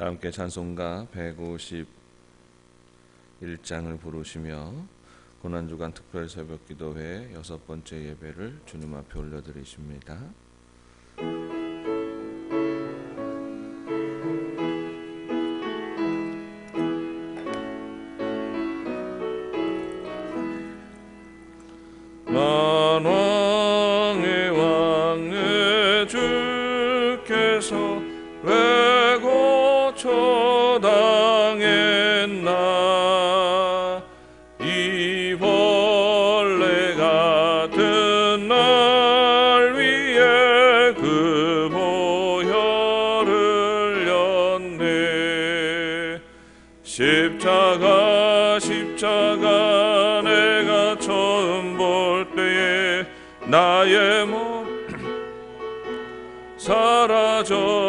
다 함께 찬송가 151장을 부르시며 고난주간 특별 새벽기도회 6번째 예배를 주님 앞에 올려드리십니다. 만왕의 왕의 주께서 왜 고초당했나. 이 벌레 같은 날 위에 그 보혈을 흘렸네. 십자가 내가 처음 볼 때에 나의 몸 사라져.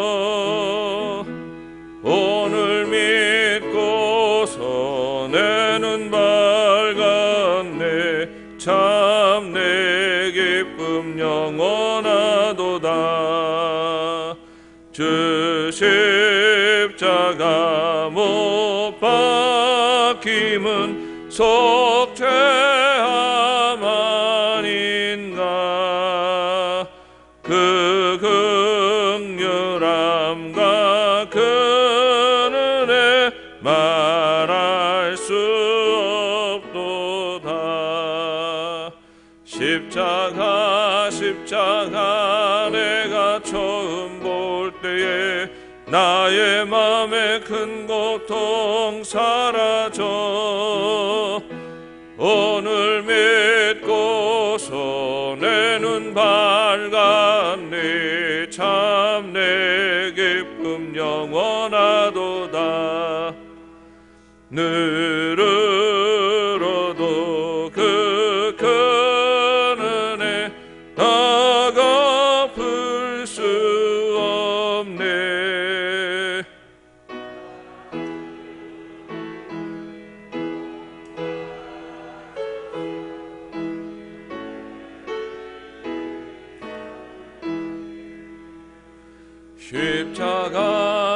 오늘 믿고서 내 눈 밝았네. 참 내 기쁨 영원하도다. 주 십자가 못 박힘은 속죄함 아닌가. 그 긍휼함과 그 은혜 말할 수 없도다. 십자가 내가 처음 볼 때에 나의 맘에 큰 고통 사라져. 오늘 믿고서 내 눈 밝았네. 참 내 기쁨 영원하도다. 늘으로도 그 큰 은혜 다 갚을 수 없네.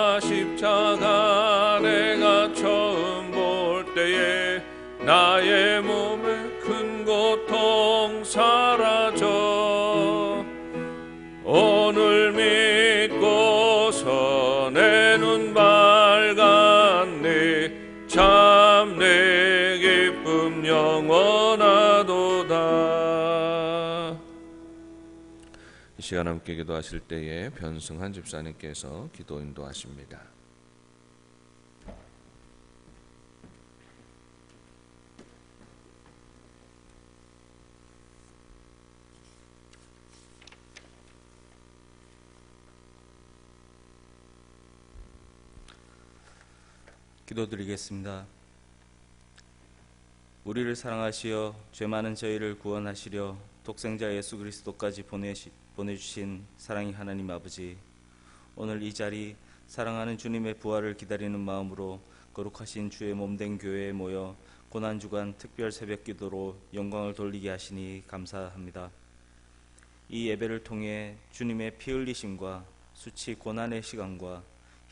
십자가 내가 처음 볼 때에 나의 몸에 큰 고통 사라져. 오늘 믿고서 내 눈 밝았네. 참 내 기쁨 영원하도다. 이 시간 함께 기도하실 때에 변승한 집사님께서 기도 인도하십니다. 기도드리겠습니다. 우리를 사랑하시어 죄 많은 저희를 구원하시려 독생자 예수 그리스도까지 보내주신 사랑의 하나님 아버지, 오늘 이 자리 사랑하는 주님의 부활을 기다리는 마음으로 거룩하신 주의 몸된 교회에 모여 고난주간 특별 새벽기도로 영광을 돌리게 하시니 감사합니다. 이 예배를 통해 주님의 피 흘리심과 수치 고난의 시간과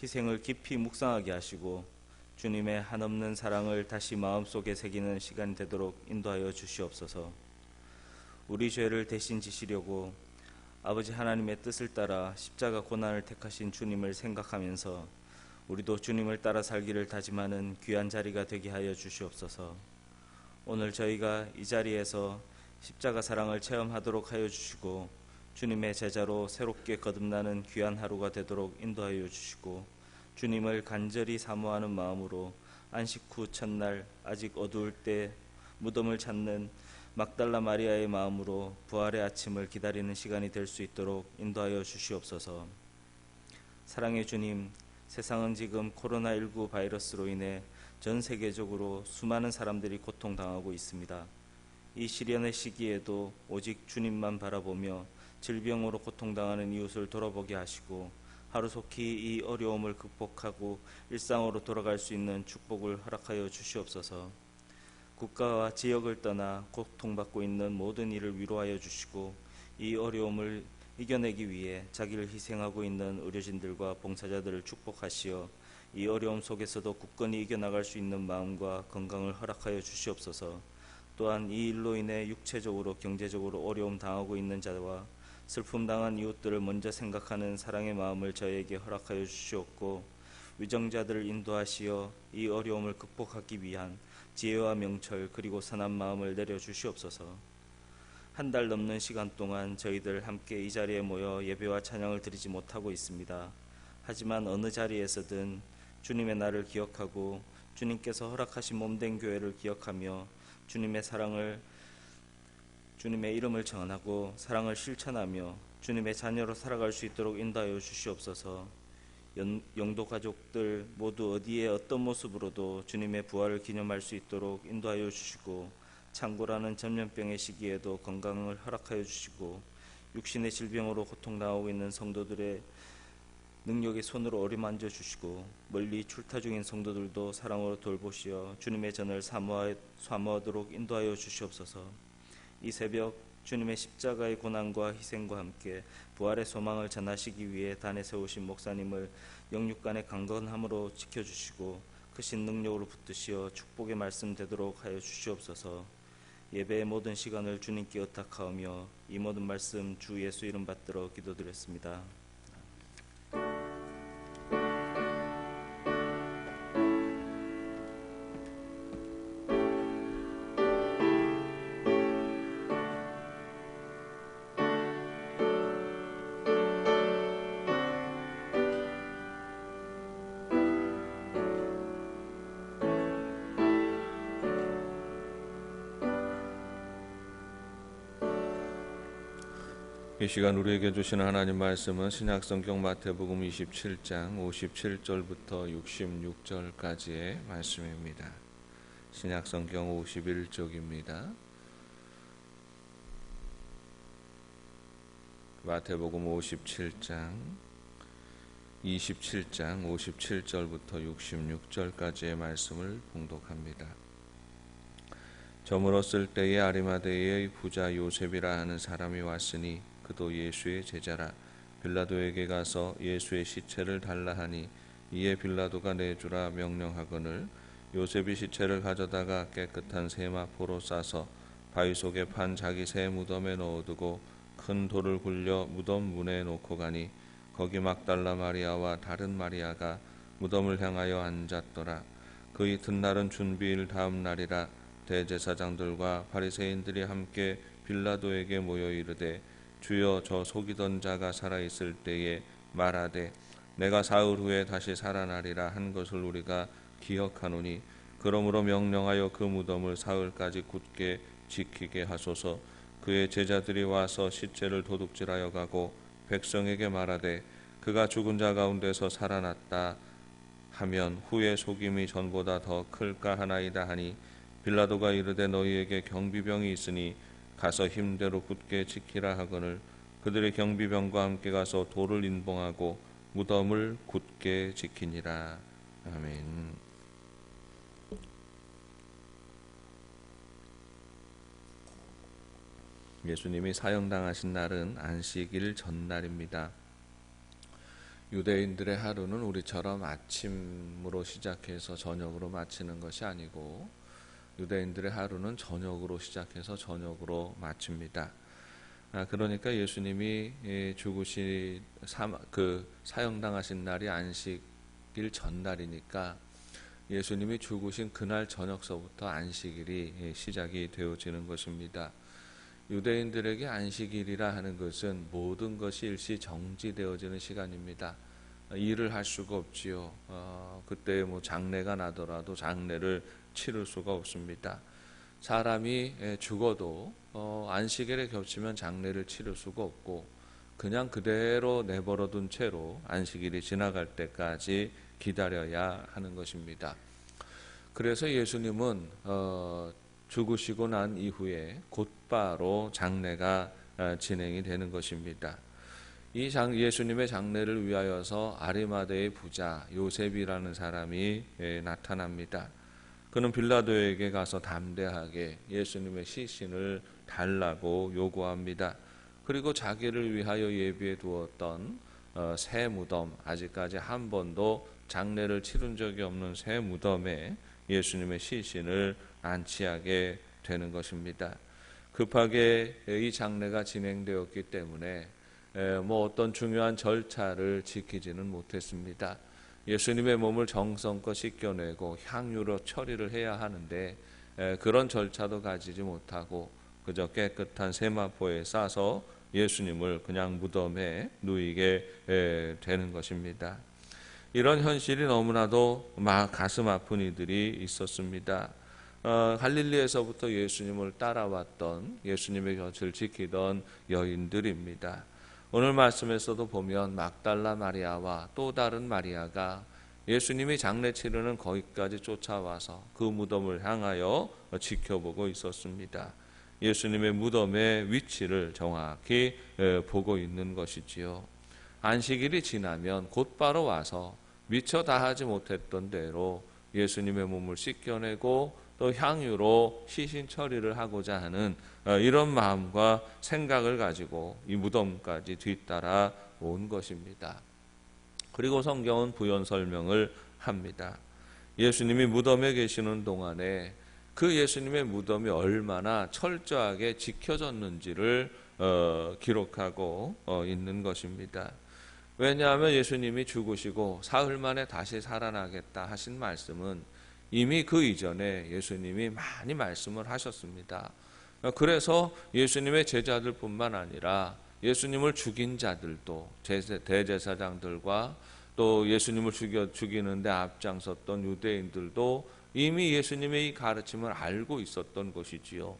희생을 깊이 묵상하게 하시고 주님의 한없는 사랑을 다시 마음속에 새기는 시간이 되도록 인도하여 주시옵소서. 우리 죄를 대신 지시려고 아버지 하나님의 뜻을 따라 십자가 고난을 택하신 주님을 생각하면서 우리도 주님을 따라 살기를 다짐하는 귀한 자리가 되게 하여 주시옵소서. 오늘 저희가 이 자리에서 십자가 사랑을 체험하도록 하여 주시고 주님의 제자로 새롭게 거듭나는 귀한 하루가 되도록 인도하여 주시고 주님을 간절히 사모하는 마음으로 안식 후 첫날 아직 어두울 때 무덤을 찾는 막달라 마리아의 마음으로 부활의 아침을 기다리는 시간이 될 수 있도록 인도하여 주시옵소서. 사랑의 주님, 세상은 지금 코로나19 바이러스로 인해 전 세계적으로 수많은 사람들이 고통당하고 있습니다. 이 시련의 시기에도 오직 주님만 바라보며 질병으로 고통당하는 이웃을 돌아보게 하시고 하루속히 이 어려움을 극복하고 일상으로 돌아갈 수 있는 축복을 허락하여 주시옵소서. 국가와 지역을 떠나 고통받고 있는 모든 이를 위로하여 주시고 이 어려움을 이겨내기 위해 자기를 희생하고 있는 의료진들과 봉사자들을 축복하시어 이 어려움 속에서도 굳건히 이겨나갈 수 있는 마음과 건강을 허락하여 주시옵소서. 또한 이 일로 인해 육체적으로 경제적으로 어려움 당하고 있는 자와 슬픔 당한 이웃들을 먼저 생각하는 사랑의 마음을 저에게 허락하여 주시옵고, 위정자들을 인도하시어 이 어려움을 극복하기 위한 지혜와 명철 그리고 선한 마음을 내려 주시옵소서. 한 달 넘는 시간 동안 저희들 함께 이 자리에 모여 예배와 찬양을 드리지 못하고 있습니다. 하지만 어느 자리에서든 주님의 날을 기억하고 주님께서 허락하신 몸된 교회를 기억하며 주님의 이름을 전하고 사랑을 실천하며 주님의 자녀로 살아갈 수 있도록 인도하여 주시옵소서. 영도 가족들 모두 어디에 어떤 모습으로도 주님의 부활을 기념할 수 있도록 인도하여 주시고, 창고라는 전염병의 시기에도 건강을 허락하여 주시고, 육신의 질병으로 고통당하고 있는 성도들의 능력의 손으로 어루만져 주시고, 멀리 출타 중인 성도들도 사랑으로 돌보시어 주님의 전을 사모하도록 인도하여 주시옵소서. 이 새벽 주님의 십자가의 고난과 희생과 함께 부활의 소망을 전하시기 위해 단에 세우신 목사님을 영육간의 강건함으로 지켜주시고 크신 능력으로 붙드시어 축복의 말씀 되도록 하여 주시옵소서. 예배의 모든 시간을 주님께 의탁하오며 이 모든 말씀 주 예수 이름 받들어 기도드렸습니다. 이 시간 우리에게 주시는 하나님 말씀은 신약성경 마태복음 27장 57절부터 66절까지의 말씀입니다. 신약성경 51쪽입니다. 마태복음 57장 57절부터 66절까지의 말씀을 봉독합니다. 저물었을 때에 아리마대의 부자 요셉이라 하는 사람이 왔으니 그도 예수의 제자라. 빌라도에게 가서 예수의 시체를 달라 하니 이에 빌라도가 내주라 명령하거늘 요셉이 시체를 가져다가 깨끗한 세마포로 싸서 바위 속에 판 자기 새 무덤에 넣어두고 큰 돌을 굴려 무덤 문에 놓고 가니 거기 막달라 마리아와 다른 마리아가 무덤을 향하여 앉았더라. 그 이튿날은 준비일 다음 날이라. 대제사장들과 바리새인들이 함께 빌라도에게 모여 이르되 주여 저 속이던 자가 살아있을 때에 말하되 내가 사흘 후에 다시 살아나리라 한 것을 우리가 기억하노니 그러므로 명령하여 그 무덤을 사흘까지 굳게 지키게 하소서. 그의 제자들이 와서 시체를 도둑질하여 가고 백성에게 말하되 그가 죽은 자 가운데서 살아났다 하면 후에 속임이 전보다 더 클까 하나이다 하니 빌라도가 이르되 너희에게 경비병이 있으니 가서 힘대로 굳게 지키라 하거늘 그들의 경비병과 함께 가서 돌을 인봉하고 무덤을 굳게 지키니라. 아멘. 예수님이 사형당하신 날은 안식일 전날입니다. 유대인들의 하루는 우리처럼 아침으로 시작해서 저녁으로 마치는 것이 아니고 유대인들의 하루는 저녁으로 시작해서 저녁으로 마칩니다. 그러니까 예수님이 죽으신 사형당하신 날이 안식일 전날이니까 예수님이 죽으신 그날 저녁서부터 안식일이 시작이 되어지는 것입니다. 유대인들에게 안식일이라 하는 것은 모든 것이 일시 정지되어지는 시간입니다. 일을 할 수가 없지요. 그때 장례가 나더라도 장례를 치를 수가 없습니다. 사람이 죽어도 안식일에 겹치면 장례를 치를 수가 없고 그냥 그대로 내버려둔 채로 안식일이 지나갈 때까지 기다려야 하는 것입니다. 그래서 예수님은 죽으시고 난 이후에 곧바로 장례가 진행이 되는 것입니다. 이 예수님의 장례를 위하여서 아리마대의 부자 요셉이라는 사람이 나타납니다. 그는 빌라도에게 가서 담대하게 예수님의 시신을 달라고 요구합니다. 그리고 자기를 위하여 예비해 두었던 새 무덤, 아직까지 한 번도 장례를 치른 적이 없는 새 무덤에 예수님의 시신을 안치하게 되는 것입니다. 급하게 이 장례가 진행되었기 때문에 어떤 중요한 절차를 지키지는 못했습니다. 예수님의 몸을 정성껏 씻겨내고 향유로 처리를 해야 하는데 그런 절차도 가지지 못하고 그저 깨끗한 세마포에 싸서 예수님을 그냥 무덤에 누이게 되는 것입니다. 이런 현실이 너무나도 가슴 아픈 이들이 있었습니다. 갈릴리에서부터 예수님을 따라왔던, 예수님의 곁을 지키던 여인들입니다. 오늘 말씀에서도 보면 막달라 마리아와 또 다른 마리아가 예수님이 장례 치르는 거기까지 쫓아와서 그 무덤을 향하여 지켜보고 있었습니다. 예수님의 무덤의 위치를 정확히 보고 있는 것이지요. 안식일이 지나면 곧바로 와서 미처 다하지 못했던 대로 예수님의 몸을 씻겨내고 또 향유로 시신 처리를 하고자 하는 이런 마음과 생각을 가지고 이 무덤까지 뒤따라 온 것입니다. 그리고 성경은 부연 설명을 합니다. 예수님이 무덤에 계시는 동안에 그 예수님의 무덤이 얼마나 철저하게 지켜졌는지를 기록하고 있는 것입니다. 왜냐하면 예수님이 죽으시고 사흘 만에 다시 살아나겠다 하신 말씀은 이미 그 이전에 예수님이 많이 말씀을 하셨습니다. 그래서 예수님의 제자들뿐만 아니라 예수님을 죽인 자들도, 대제사장들과 또 예수님을 죽이는데 앞장섰던 유대인들도 이미 예수님의 이 가르침을 알고 있었던 것이지요.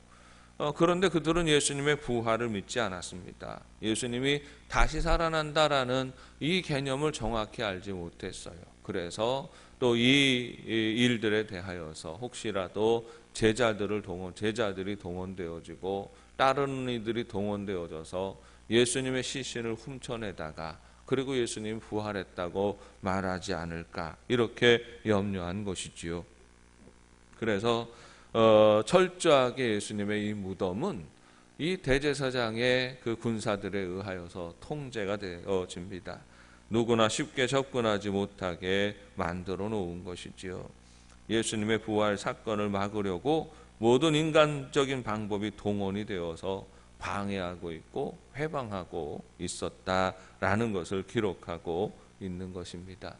그런데 그들은 예수님의 부활을 믿지 않았습니다. 예수님이 다시 살아난다라는 이 개념을 정확히 알지 못했어요. 그래서 또 이 일들에 대하여서 혹시라도 제자들이 동원되어지고 다른 이들이 동원되어져서 예수님의 시신을 훔쳐내다가 그리고 예수님이 부활했다고 말하지 않을까, 이렇게 염려한 것이지요. 그래서 철저하게 예수님의 이 무덤은 이 대제사장의 그 군사들에 의하여서 통제가 되어집니다. 누구나 쉽게 접근하지 못하게 만들어 놓은 것이지요. 예수님의 부활 사건을 막으려고 모든 인간적인 방법이 동원이 되어서 방해하고 있고 회방하고 있었다라는 것을 기록하고 있는 것입니다.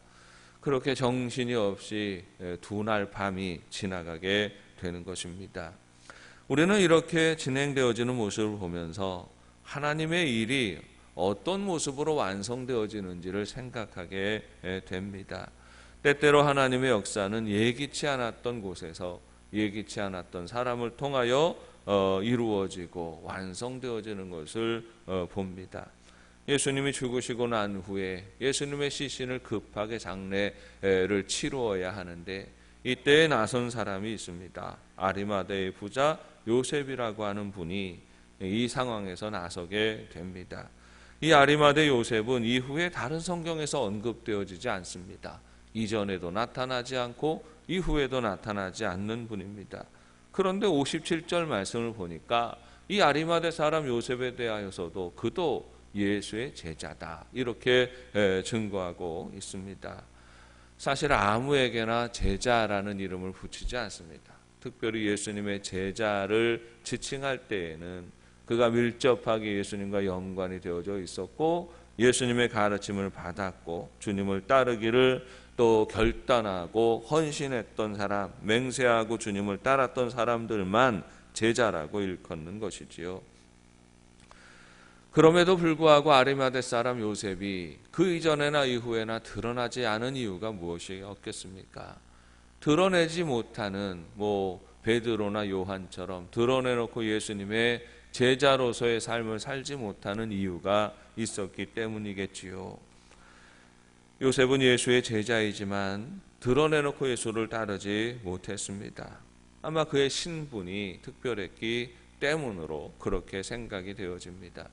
그렇게 정신이 없이 두 날 밤이 지나가게 되는 것입니다. 우리는 이렇게 진행되어지는 모습을 보면서 하나님의 일이 어떤 모습으로 완성되어지는지를 생각하게 됩니다. 때때로 하나님의 역사는 예기치 않았던 곳에서 예기치 않았던 사람을 통하여 이루어지고 완성되어지는 것을 봅니다. 예수님이 죽으시고 난 후에 예수님의 시신을 급하게 장례를 치루어야 하는데 이때에 나선 사람이 있습니다. 아리마대의 부자 요셉이라고 하는 분이 이 상황에서 나서게 됩니다. 이 아리마대 요셉은 이후에 다른 성경에서 언급되어지지 않습니다. 이전에도 나타나지 않고 이후에도 나타나지 않는 분입니다. 그런데 57절 말씀을 보니까 이 아리마대 사람 요셉에 대하여서도 그도 예수의 제자다, 이렇게 증거하고 있습니다. 사실 아무에게나 제자라는 이름을 붙이지 않습니다. 특별히 예수님의 제자를 지칭할 때에는 그가 밀접하게 예수님과 연관이 되어져 있었고 예수님의 가르침을 받았고 주님을 따르기를 또 결단하고 헌신했던 사람, 맹세하고 주님을 따랐던 사람들만 제자라고 일컫는 것이지요. 그럼에도 불구하고 아리마대 사람 요셉이 그 이전에나 이후에나 드러나지 않은 이유가 무엇이었겠습니까? 드러내지 못하는 베드로나 요한처럼 드러내놓고 예수님의 제자로서의 삶을 살지 못하는 이유가 있었기 때문이겠지요. 요셉은 예수의 제자이지만 드러내놓고 예수를 따르지 못했습니다. 아마 그의 신분이 특별했기 때문으로 그렇게 생각이 되어집니다.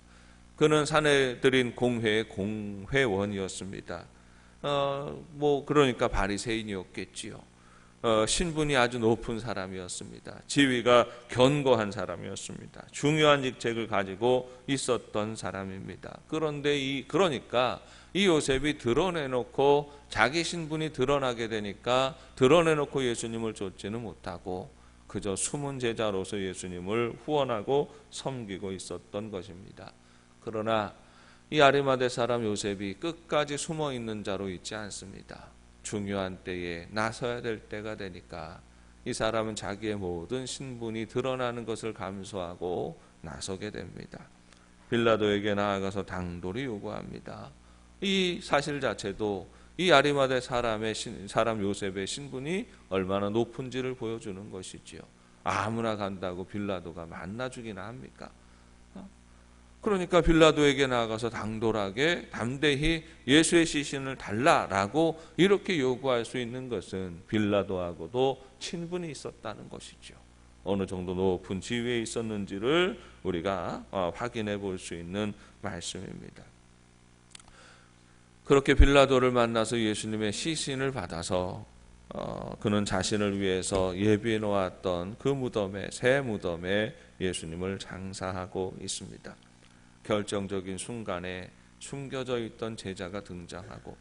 그는 사내들인 공회의 공회원이었습니다. 그러니까 바리새인이었겠지요. 신분이 아주 높은 사람이었습니다. 지위가 견고한 사람이었습니다. 중요한 직책을 가지고 있었던 사람입니다. 그러니까 이 요셉이 드러내놓고 자기 신분이 드러나게 되니까 드러내놓고 예수님을 쫓지는 못하고 그저 숨은 제자로서 예수님을 후원하고 섬기고 있었던 것입니다. 그러나 이 아리마대 사람 요셉이 끝까지 숨어 있는 자로 있지 않습니다. 중요한 때에 나서야 될 때가 되니까 이 사람은 자기의 모든 신분이 드러나는 것을 감수하고 나서게 됩니다. 빌라도에게 나아가서 당돌이 요구합니다. 이 사실 자체도 이 아리마대 사람 요셉의 신분이 얼마나 높은지를 보여주는 것이지요. 아무나 간다고 빌라도가 만나 주기나 합니까? 그러니까 빌라도에게 나아가서 당돌하게 담대히 예수의 시신을 달라라고 이렇게 요구할 수 있는 것은 빌라도하고도 친분이 있었다는 것이죠. 어느 정도 높은 지위에 있었는지를 우리가 확인해 볼 수 있는 말씀입니다. 그렇게 빌라도를 만나서 예수님의 시신을 받아서 그는 자신을 위해서 예비해 놓았던 그 무덤에, 새 무덤에 예수님을 장사하고 있습니다. 결정적인 순간에 숨겨져 있던 제자가 등장하고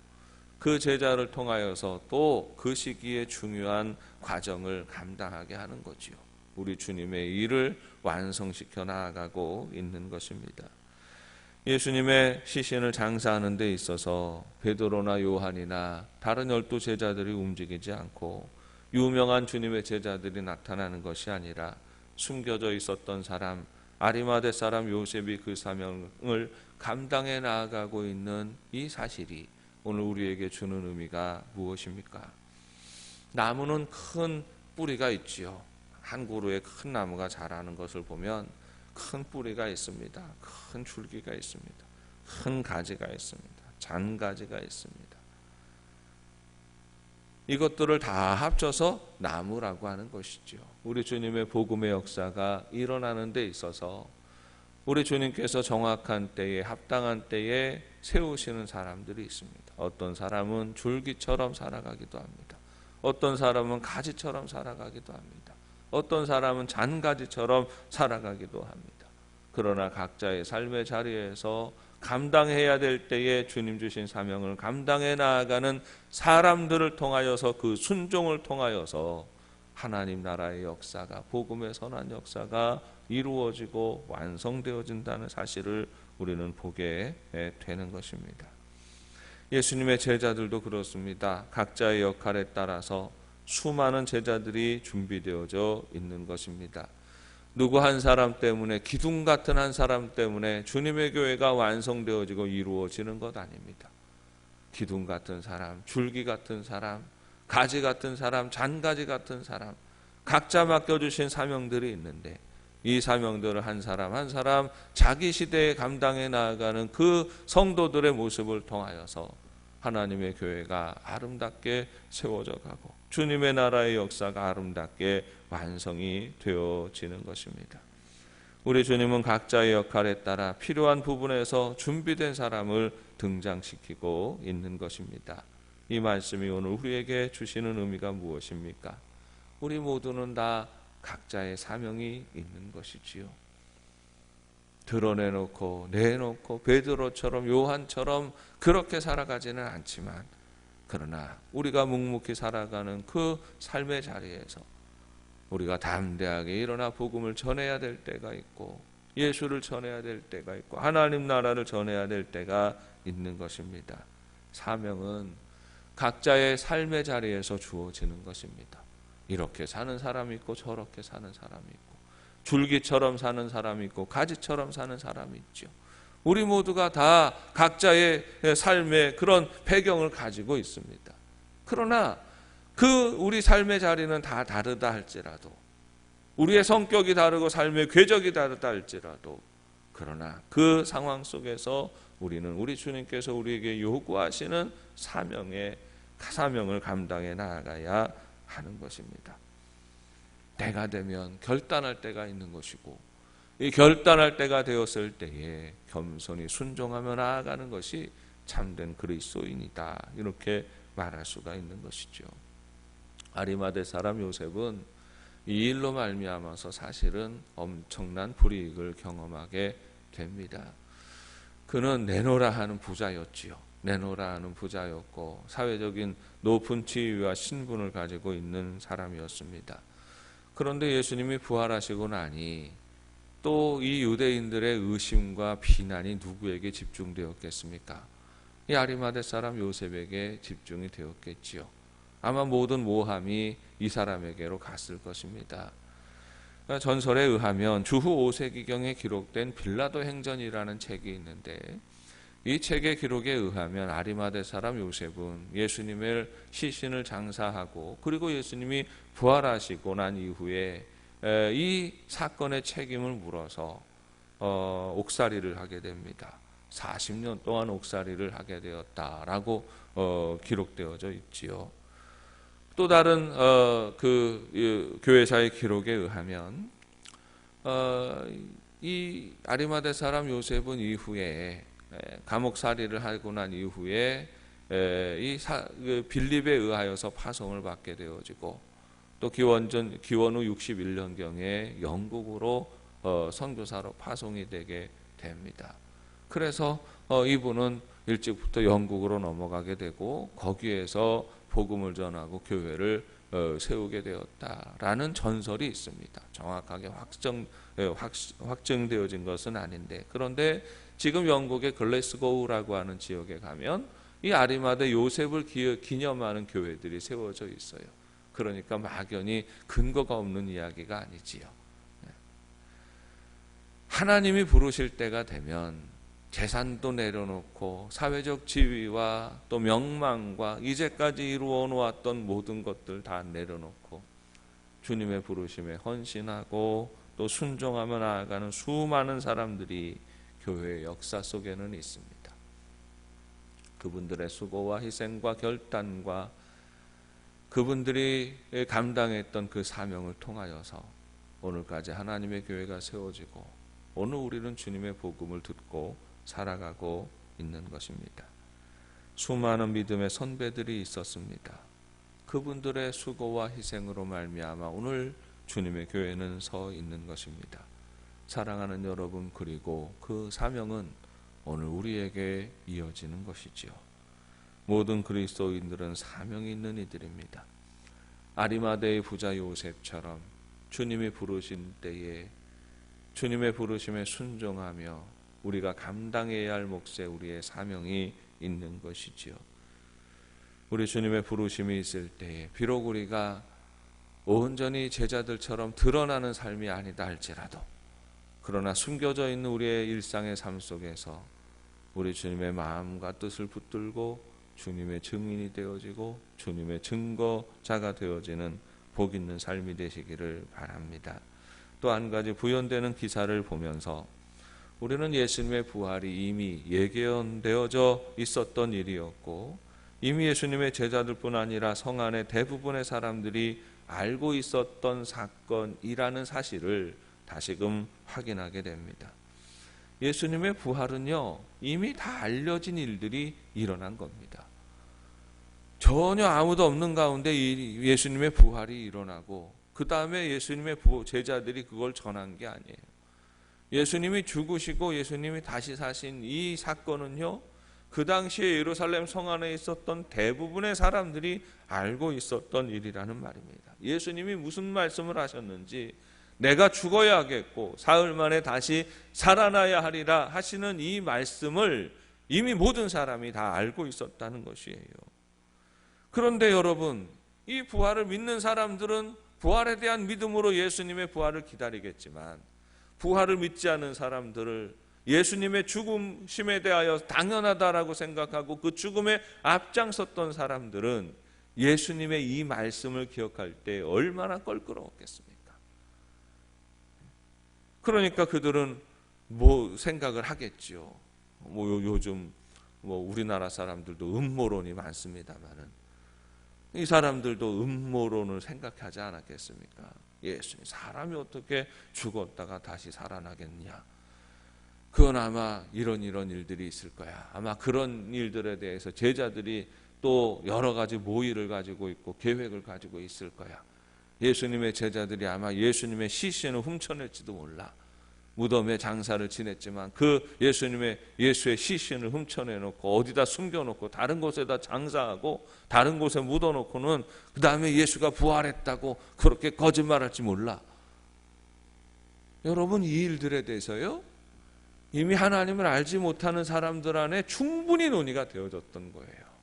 그 제자를 통하여서 또 그 시기에 중요한 과정을 감당하게 하는 거지요. 우리 주님의 일을 완성시켜 나아가고 있는 것입니다. 예수님의 시신을 장사하는 데 있어서 베드로나 요한이나 다른 12 제자들이 움직이지 않고 유명한 주님의 제자들이 나타나는 것이 아니라 숨겨져 있었던 사람, 아리마대 사람 요셉이 그 사명을 감당해 나아가고 있는 이 사실이 오늘 우리에게 주는 의미가 무엇입니까? 나무는 큰 뿌리가 있지요. 한 그루에 큰 나무가 자라는 것을 보면 큰 뿌리가 있습니다. 큰 줄기가 있습니다. 큰 가지가 있습니다. 잔가지가 있습니다. 이것들을 다 합쳐서 나무라고 하는 것이죠. 우리 주님의 복음의 역사가 일어나는 데 있어서 우리 주님께서 정확한 때에 합당한 때에 세우시는 사람들이 있습니다. 어떤 사람은 줄기처럼 살아가기도 합니다. 어떤 사람은 가지처럼 살아가기도 합니다. 어떤 사람은 잔가지처럼 살아가기도 합니다. 그러나 각자의 삶의 자리에서 감당해야 될 때에 주님 주신 사명을 감당해 나아가는 사람들을 통하여서 그 순종을 통하여서 하나님 나라의 역사가, 복음의 선한 역사가 이루어지고 완성되어진다는 사실을 우리는 보게 되는 것입니다. 예수님의 제자들도 그렇습니다. 각자의 역할에 따라서 수많은 제자들이 준비되어져 있는 것입니다. 누구 한 사람 때문에, 기둥 같은 한 사람 때문에 주님의 교회가 완성되어지고 이루어지는 것 아닙니다. 기둥 같은 사람, 줄기 같은 사람, 가지 같은 사람, 잔가지 같은 사람, 각자 맡겨주신 사명들이 있는데 이 사명들을 한 사람 한 사람 자기 시대에 감당해 나아가는 그 성도들의 모습을 통하여서 하나님의 교회가 아름답게 세워져 가고 주님의 나라의 역사가 아름답게 완성이 되어지는 것입니다. 우리 주님은 각자의 역할에 따라 필요한 부분에서 준비된 사람을 등장시키고 있는 것입니다. 이 말씀이 오늘 우리에게 주시는 의미가 무엇입니까? 우리 모두는 다 각자의 사명이 있는 것이지요. 드러내놓고 내놓고 베드로처럼 요한처럼 그렇게 살아가지는 않지만 그러나 우리가 묵묵히 살아가는 그 삶의 자리에서 우리가 담대하게 일어나 복음을 전해야 될 때가 있고 예수를 전해야 될 때가 있고 하나님 나라를 전해야 될 때가 있는 것입니다. 사명은 각자의 삶의 자리에서 주어지는 것입니다. 이렇게 사는 사람이 있고 저렇게 사는 사람이 있고 줄기처럼 사는 사람이 있고 가지처럼 사는 사람이 있죠. 우리 모두가 다 각자의 삶의 그런 배경을 가지고 있습니다. 그러나 그 우리 삶의 자리는 다 다르다 할지라도 우리의 성격이 다르고 삶의 궤적이 다르다 할지라도 그러나 그 상황 속에서 우리는 우리 주님께서 우리에게 요구하시는 사명을 감당해 나아가야 하는 것입니다. 때가 되면 결단할 때가 있는 것이고 이 결단할 때가 되었을 때에 겸손히 순종하며 나아가는 것이 참된 그리스도인이다. 이렇게 말할 수가 있는 것이죠. 아리마대 사람 요셉은 이 일로 말미암아서 사실은 엄청난 불이익을 경험하게 됩니다. 그는 내노라 하는 부자였지요. 내노라 하는 부자였고 사회적인 높은 지위와 신분을 가지고 있는 사람이었습니다. 그런데 예수님이 부활하시고 나니 또 이 유대인들의 의심과 비난이 누구에게 집중되었겠습니까? 이 아리마대 사람 요셉에게 집중이 되었겠지요. 아마 모든 모함이 이 사람에게로 갔을 것입니다. 전설에 의하면 주후 5세기경에 기록된 빌라도 행전이라는 책이 있는데 이 책의 기록에 의하면 아리마대 사람 요셉은 예수님을 시신을 장사하고 그리고 예수님이 부활하시고 난 이후에 이 사건의 책임을 물어서 옥살이를 하게 됩니다. 40년 동안 옥살이를 하게 되었다라고 기록되어져 있지요. 또 다른 그 교회사의 기록에 의하면 이 아리마대 사람 요셉은 이후에 감옥살이를 하고 난 이후에 빌립에 의하여서 파송을 받게 되어지고 또 기원 후 61년경에 영국으로 선교사로 파송이 되게 됩니다. 그래서 이분은 일찍부터 영국으로 넘어가게 되고 거기에서 복음을 전하고 교회를 세우게 되었다라는 전설이 있습니다. 정확하게 확정되어진 것은 아닌데 그런데 지금 영국의 글래스고우라고 하는 지역에 가면 이 아리마대 요셉을 기념하는 교회들이 세워져 있어요. 그러니까 막연히 근거가 없는 이야기가 아니지요. 하나님이 부르실 때가 되면 재산도 내려놓고 사회적 지위와 또 명망과 이제까지 이루어 놓았던 모든 것들 다 내려놓고 주님의 부르심에 헌신하고 또 순종하며 나아가는 수많은 사람들이 교회의 역사 속에는 있습니다. 그분들의 수고와 희생과 결단과 그분들이 감당했던 그 사명을 통하여서 오늘까지 하나님의 교회가 세워지고 오늘 우리는 주님의 복음을 듣고 살아가고 있는 것입니다. 수많은 믿음의 선배들이 있었습니다. 그분들의 수고와 희생으로 말미암아 오늘 주님의 교회는 서 있는 것입니다. 사랑하는 여러분, 그리고 그 사명은 오늘 우리에게 이어지는 것이지요. 모든 그리스도인들은 사명이 있는 이들입니다. 아리마대의 부자 요셉처럼 주님이 부르신 때에 주님의 부르심에 순종하며 우리가 감당해야 할 몫에 우리의 사명이 있는 것이지요. 우리 주님의 부르심이 있을 때에 비록 우리가 온전히 제자들처럼 드러나는 삶이 아니다 할지라도 그러나 숨겨져 있는 우리의 일상의 삶 속에서 우리 주님의 마음과 뜻을 붙들고 주님의 증인이 되어지고 주님의 증거자가 되어지는 복 있는 삶이 되시기를 바랍니다. 또 한 가지 부연되는 기사를 보면서 우리는 예수님의 부활이 이미 예견되어져 있었던 일이었고 이미 예수님의 제자들뿐 아니라 성 안의 대부분의 사람들이 알고 있었던 사건이라는 사실을 다시금 확인하게 됩니다. 예수님의 부활은요 이미 다 알려진 일들이 일어난 겁니다. 전혀 아무도 없는 가운데 예수님의 부활이 일어나고 그 다음에 예수님의 제자들이 그걸 전한 게 아니에요. 예수님이 죽으시고 예수님이 다시 사신 이 사건은요 그 당시에 예루살렘 성 안에 있었던 대부분의 사람들이 알고 있었던 일이라는 말입니다. 예수님이 무슨 말씀을 하셨는지 내가 죽어야겠고 사흘 만에 다시 살아나야 하리라 하시는 이 말씀을 이미 모든 사람이 다 알고 있었다는 것이에요. 그런데 여러분, 이 부활을 믿는 사람들은 부활에 대한 믿음으로 예수님의 부활을 기다리겠지만 부활을 믿지 않는 사람들을 예수님의 죽으심에 대하여 당연하다라고 생각하고 그 죽음에 앞장섰던 사람들은 예수님의 이 말씀을 기억할 때 얼마나 껄끄러웠겠습니까? 그러니까 그들은 뭐 생각을 하겠지요. 요즘 우리나라 사람들도 음모론이 많습니다만은 이 사람들도 음모론을 생각하지 않았겠습니까? 예수님 사람이 어떻게 죽었다가 다시 살아나겠냐? 그건 아마 이런 일들이 있을 거야. 아마 그런 일들에 대해서 제자들이 또 여러 가지 모의를 가지고 있고 계획을 가지고 있을 거야. 예수님의 제자들이 아마 예수님의 시신을 훔쳐낼지도 몰라. 무덤에 장사를 지냈지만 그 예수의 시신을 훔쳐내놓고 어디다 숨겨놓고 다른 곳에다 장사하고 다른 곳에 묻어놓고는 그 다음에 예수가 부활했다고 그렇게 거짓말할지 몰라. 여러분, 이 일들에 대해서요, 이미 하나님을 알지 못하는 사람들 안에 충분히 논의가 되어졌던 거예요.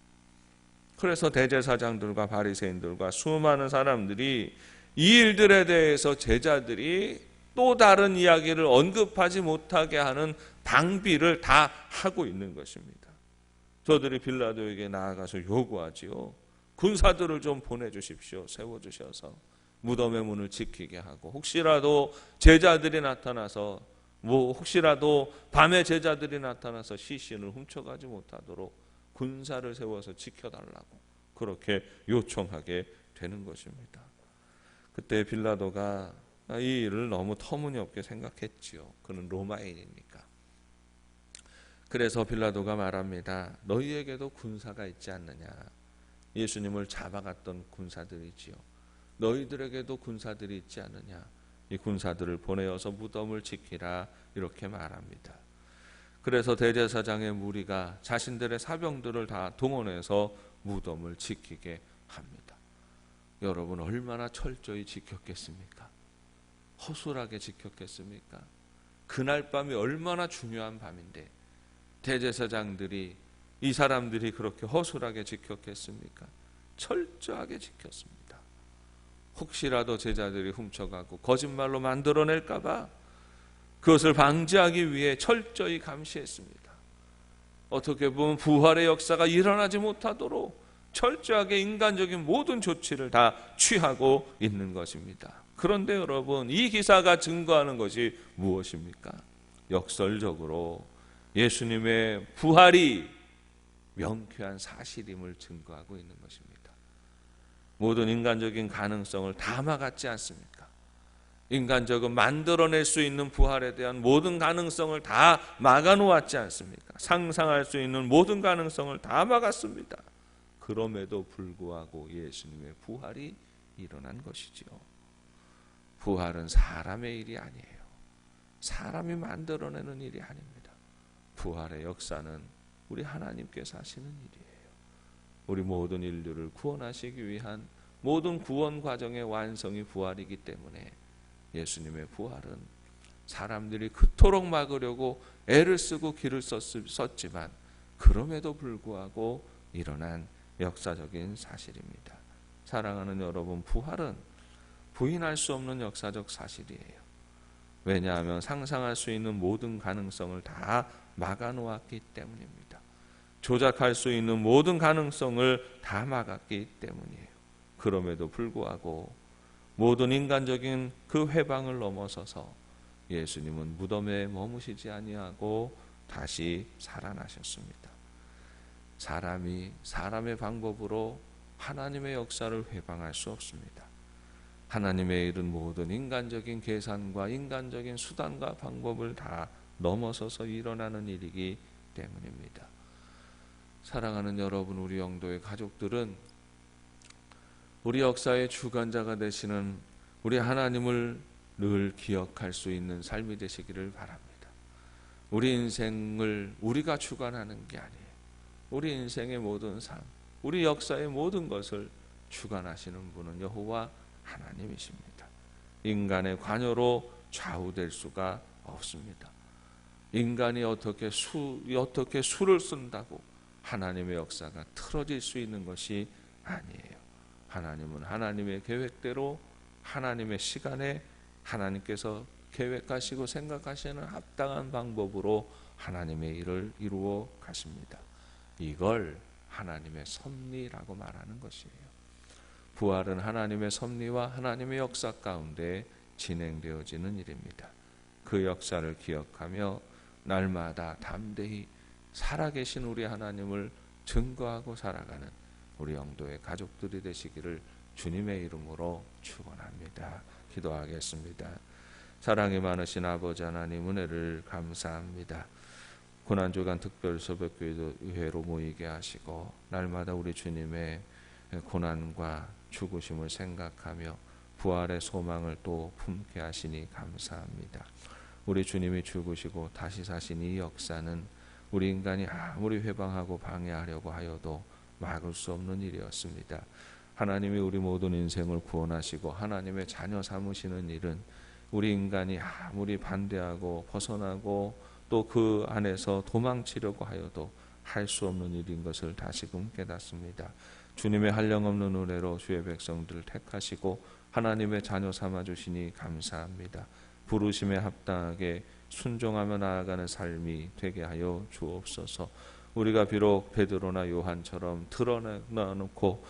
그래서 대제사장들과 바리새인들과 수많은 사람들이 이 일들에 대해서 제자들이 또 다른 이야기를 언급하지 못하게 하는 방비를 다 하고 있는 것입니다. 저들이 빌라도에게 나아가서 요구하지요. 군사들을 좀 보내주십시오. 세워주셔서 무덤의 문을 지키게 하고, 혹시라도 제자들이 나타나서 혹시라도 밤에 제자들이 나타나서 시신을 훔쳐가지 못하도록 군사를 세워서 지켜달라고 그렇게 요청하게 되는 것입니다. 그때 빌라도가 이 일을 너무 터무니없게 생각했지요. 그는 로마인이니까. 그래서 빌라도가 말합니다. 너희에게도 군사가 있지 않느냐. 예수님을 잡아갔던 군사들이지요. 너희들에게도 군사들이 있지 않느냐. 이 군사들을 보내어서 무덤을 지키라, 이렇게 말합니다. 그래서 대제사장의 무리가 자신들의 사병들을 다 동원해서 무덤을 지키게 합니다. 여러분, 얼마나 철저히 지켰겠습니까? 허술하게 지켰겠습니까? 그날 밤이 얼마나 중요한 밤인데 대제사장들이, 이 사람들이 그렇게 허술하게 지켰겠습니까? 철저하게 지켰습니다. 혹시라도 제자들이 훔쳐가고 거짓말로 만들어낼까 봐 그것을 방지하기 위해 철저히 감시했습니다. 어떻게 보면 부활의 역사가 일어나지 못하도록 철저하게 인간적인 모든 조치를 다 취하고 있는 것입니다. 그런데 여러분, 이 기사가 증거하는 것이 무엇입니까? 역설적으로 예수님의 부활이 명쾌한 사실임을 증거하고 있는 것입니다. 모든 인간적인 가능성을 다 막았지 않습니까? 인간적으로 만들어낼 수 있는 부활에 대한 모든 가능성을 다 막아놓았지 않습니까? 상상할 수 있는 모든 가능성을 다 막았습니다. 그럼에도 불구하고 예수님의 부활이 일어난 것이지요. 부활은 사람의 일이 아니에요. 사람이 만들어내는 일이 아닙니다. 부활의 역사는 우리 하나님께서 하시는 일이에요. 우리 모든 인류를 구원하시기 위한 모든 구원 과정의 완성이 부활이기 때문에 예수님의 부활은 사람들이 그토록 막으려고 애를 쓰고 길을 썼지만 그럼에도 불구하고 일어난 역사적인 사실입니다. 사랑하는 여러분, 부활은 부인할 수 없는 역사적 사실이에요. 왜냐하면 상상할 수 있는 모든 가능성을 다 막아놓았기 때문입니다. 조작할 수 있는 모든 가능성을 다 막았기 때문이에요. 그럼에도 불구하고 모든 인간적인 그 회방을 넘어서서 예수님은 무덤에 머무시지 아니하고 다시 살아나셨습니다. 사람이 사람의 방법으로 하나님의 역사를 회방할 수 없습니다. 하나님의 일은 모든 인간적인 계산과 인간적인 수단과 방법을 다 넘어서서 일어나는 일이기 때문입니다. 사랑하는 여러분, 우리 영도의 가족들은 우리 역사의 주관자가 되시는 우리 하나님을 늘 기억할 수 있는 삶이 되시기를 바랍니다. 우리 인생을 우리가 주관하는 게 아니에요. 우리 인생의 모든 삶, 우리 역사의 모든 것을 주관하시는 분은 여호와 하나님이십니다. 인간의 관여로 좌우될 수가 없습니다. 인간이 어떻게 수를 쓴다고 하나님의 역사가 틀어질 수 있는 것이 아니에요. 하나님은 하나님의 계획대로 하나님의 시간에 하나님께서 계획하시고 생각하시는 합당한 방법으로 하나님의 일을 이루어 가십니다. 이걸 하나님의 섭리라고 말하는 것이에요. 부활은 하나님의 섭리와 하나님의 역사 가운데 진행되어지는 일입니다. 그 역사를 기억하며 날마다 담대히 살아계신 우리 하나님을 증거하고 살아가는 우리 영도의 가족들이 되시기를 주님의 이름으로 축원합니다. 기도하겠습니다. 사랑이 많으신 아버지 하나님, 은혜를 감사합니다. 고난주간 특별 새벽교회로 모이게 하시고 날마다 우리 주님의 고난과 죽으심을 생각하며 부활의 소망을 또 품게 하시니 감사합니다. 우리 주님이 죽으시고 다시 사신 이 역사는 우리 인간이 아무리 회방하고 방해하려고 하여도 막을 수 없는 일이었습니다. 하나님이 우리 모든 인생을 구원하시고 하나님의 자녀 삼으시는 일은 우리 인간이 아무리 반대하고 벗어나고 또 그 안에서 도망치려고 하여도 할 수 없는 일인 것을 다시금 깨닫습니다. 주님의 한량없는 은혜로 주의 백성들을 택하시고 하나님의 자녀 삼아주시니 감사합니다. 부르심에 합당하게 순종하며 나아가는 삶이 되게 하여 주옵소서. 우리가 비록 베드로나 요한처럼 드러내놓고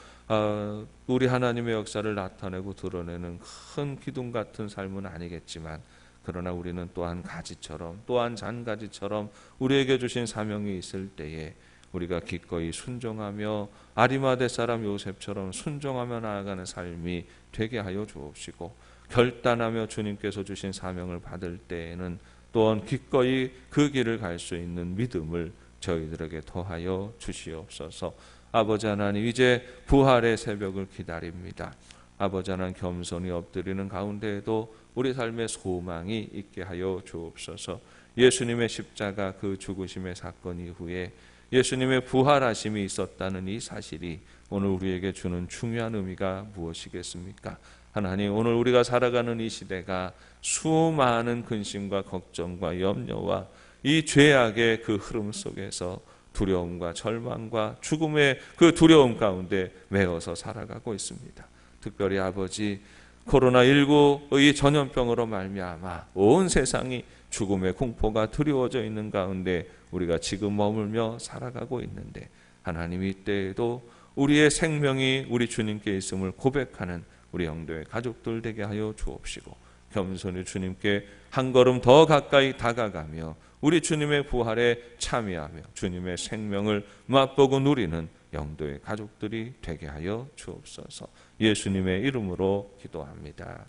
우리 하나님의 역사를 나타내고 드러내는 큰 기둥 같은 삶은 아니겠지만 그러나 우리는 또한 가지처럼 또한 잔가지처럼 우리에게 주신 사명이 있을 때에 우리가 기꺼이 순종하며 아리마대 사람 요셉처럼 순종하며 나아가는 삶이 되게 하여 주옵시고 결단하며 주님께서 주신 사명을 받을 때에는 또한 기꺼이 그 길을 갈 수 있는 믿음을 저희들에게 더하여 주시옵소서. 아버지 하나님, 이제 부활의 새벽을 기다립니다. 아버지 하나님, 겸손히 엎드리는 가운데에도 우리 삶의 소망이 있게 하여 주옵소서. 예수님의 십자가 그 죽으심의 사건 이후에 예수님의 부활하심이 있었다는 이 사실이 오늘 우리에게 주는 중요한 의미가 무엇이겠습니까? 하나님, 오늘 우리가 살아가는 이 시대가 수많은 근심과 걱정과 염려와 이 죄악의 그 흐름 속에서 두려움과 절망과 죽음의 그 두려움 가운데 매어서 살아가고 있습니다. 특별히 아버지, 코로나19의 전염병으로 말미암아 온 세상이 죽음의 공포가 두려워져 있는 가운데 우리가 지금 머물며 살아가고 있는데 하나님, 이때에도 우리의 생명이 우리 주님께 있음을 고백하는 우리 영도의 가족들 되게 하여 주옵시고 겸손히 주님께 한 걸음 더 가까이 다가가며 우리 주님의 부활에 참여하며 주님의 생명을 맛보고 누리는 영도의 가족들이 되게 하여 주옵소서. 예수님의 이름으로 기도합니다.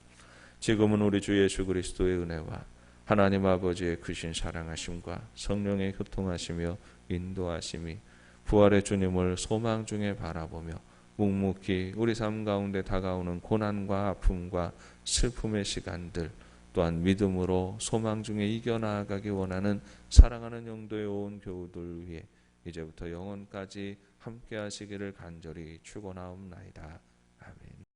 지금은 우리 주 예수 그리스도의 은혜와 하나님 아버지의 크신 사랑하심과 성령의 교통하시며 인도하심이 부활의 주님을 소망 중에 바라보며 묵묵히 우리 삶 가운데 다가오는 고난과 아픔과 슬픔의 시간들 또한 믿음으로 소망 중에 이겨나가기 원하는 사랑하는 영도의 온 교우들 위해 이제부터 영원까지 함께 하시기를 간절히 축원하옵나이다.